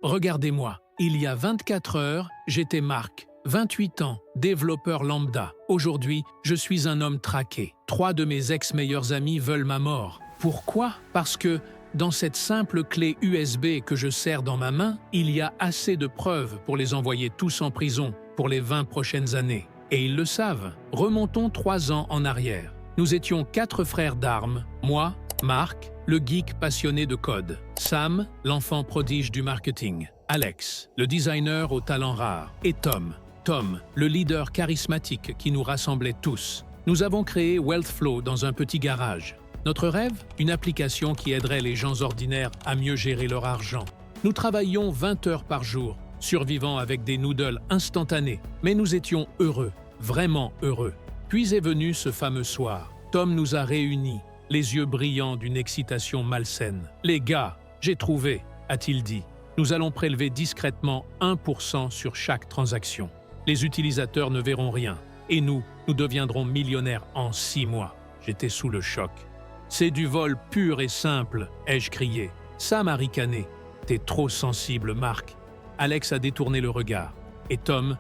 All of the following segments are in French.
Regardez-moi, il y a 24 heures, j'étais Marc, 28 ans, développeur lambda. Aujourd'hui, je suis un homme traqué. 3 de mes ex-meilleurs amis veulent ma mort. Pourquoi? Parce que dans cette simple clé USB que je serre dans ma main, il y a assez de preuves pour les envoyer tous en prison pour les 20 prochaines années. Et ils le savent. Remontons 3 ans en arrière. Nous étions 4 frères d'armes, moi, Marc, le geek passionné de code, Sam, l'enfant prodige du marketing, Alex, le designer au talent rare, et Tom, le leader charismatique qui nous rassemblait tous. Nous avons créé Wealthflow dans un petit garage. Notre rêve? Une application qui aiderait les gens ordinaires à mieux gérer leur argent. Nous travaillions 20 heures par jour, survivant avec des noodles instantanés, mais nous étions heureux, vraiment heureux. Puis est venu ce fameux soir. Tom nous a réunis, les yeux brillants d'une excitation malsaine. « Les gars, j'ai trouvé », a-t-il dit. « Nous allons prélever discrètement 1% sur chaque transaction. Les utilisateurs ne verront rien. Et nous deviendrons millionnaires en 6 mois. » J'étais sous le choc. « C'est du vol pur et simple », ai-je crié. Sam a ricané. « T'es trop sensible, Marc. » Alex a détourné le regard. Et Tom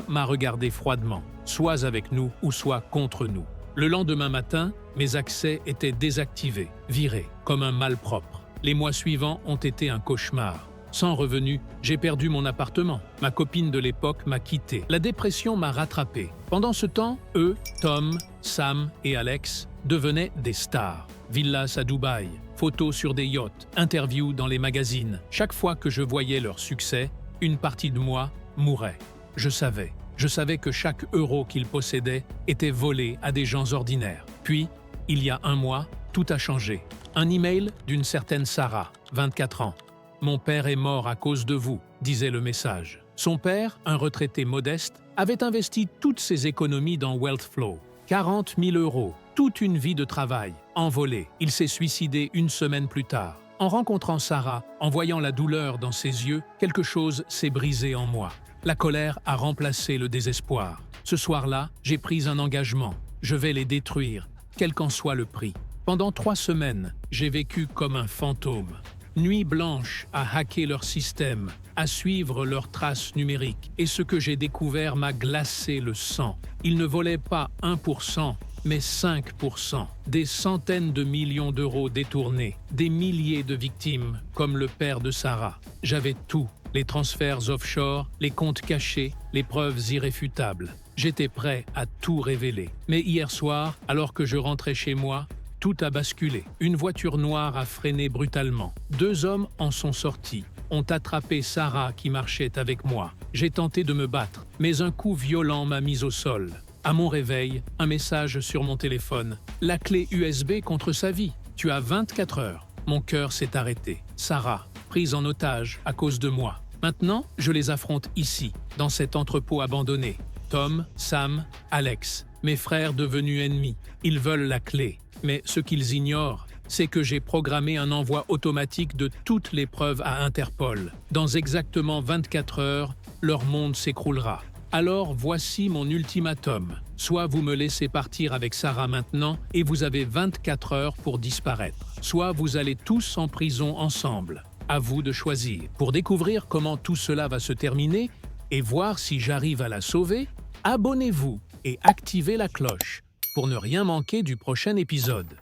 m'a regardé froidement. Sois avec nous ou sois contre nous. Le lendemain matin, mes accès étaient désactivés, virés, comme un malpropre. Les mois suivants ont été un cauchemar. Sans revenu, j'ai perdu mon appartement. Ma copine de l'époque m'a quitté. La dépression m'a rattrapé. Pendant ce temps, eux, Tom, Sam et Alex, devenaient des stars. Villas à Dubaï, photos sur des yachts, interviews dans les magazines. Chaque fois que je voyais leur succès, une partie de moi mourait. Je savais que chaque euro qu'ils possédaient était volé à des gens ordinaires. Puis, il y a 1 mois, tout a changé. Un email d'une certaine Sarah, 24 ans. « Mon père est mort à cause de vous », disait le message. Son père, un retraité modeste, avait investi toutes ses économies dans Wealthflow. 40 000 euros, toute une vie de travail, envolée. Il s'est suicidé 1 semaine plus tard. En rencontrant Sarah, en voyant la douleur dans ses yeux, quelque chose s'est brisé en moi. La colère a remplacé le désespoir. Ce soir-là, j'ai pris un engagement. Je vais les détruire, quel qu'en soit le prix. Pendant 3 semaines, j'ai vécu comme un fantôme. Nuit blanche à hacker leur système, à suivre leurs traces numériques. Et ce que j'ai découvert m'a glacé le sang. Ils ne volaient pas 1%, mais 5%. Des centaines de millions d'euros détournés, des milliers de victimes, comme le père de Sarah. J'avais tout. Les transferts offshore, les comptes cachés, les preuves irréfutables. J'étais prêt à tout révéler. Mais hier soir, alors que je rentrais chez moi, tout a basculé. Une voiture noire a freiné brutalement. 2 hommes en sont sortis, ont attrapé Sarah qui marchait avec moi. J'ai tenté de me battre, mais un coup violent m'a mis au sol. À mon réveil, un message sur mon téléphone. La clé USB contre sa vie. Tu as 24 heures. Mon cœur s'est arrêté. Sarah, prise en otage à cause de moi. Maintenant, je les affronte ici, dans cet entrepôt abandonné. Tom, Sam, Alex, mes frères devenus ennemis. Ils veulent la clé. Mais ce qu'ils ignorent, c'est que j'ai programmé un envoi automatique de toutes les preuves à Interpol. Dans exactement 24 heures, leur monde s'écroulera. Alors voici mon ultimatum. Soit vous me laissez partir avec Sarah maintenant et vous avez 24 heures pour disparaître. Soit vous allez tous en prison ensemble. À vous de choisir. Pour découvrir comment tout cela va se terminer et voir si j'arrive à la sauver, abonnez-vous et activez la cloche pour ne rien manquer du prochain épisode.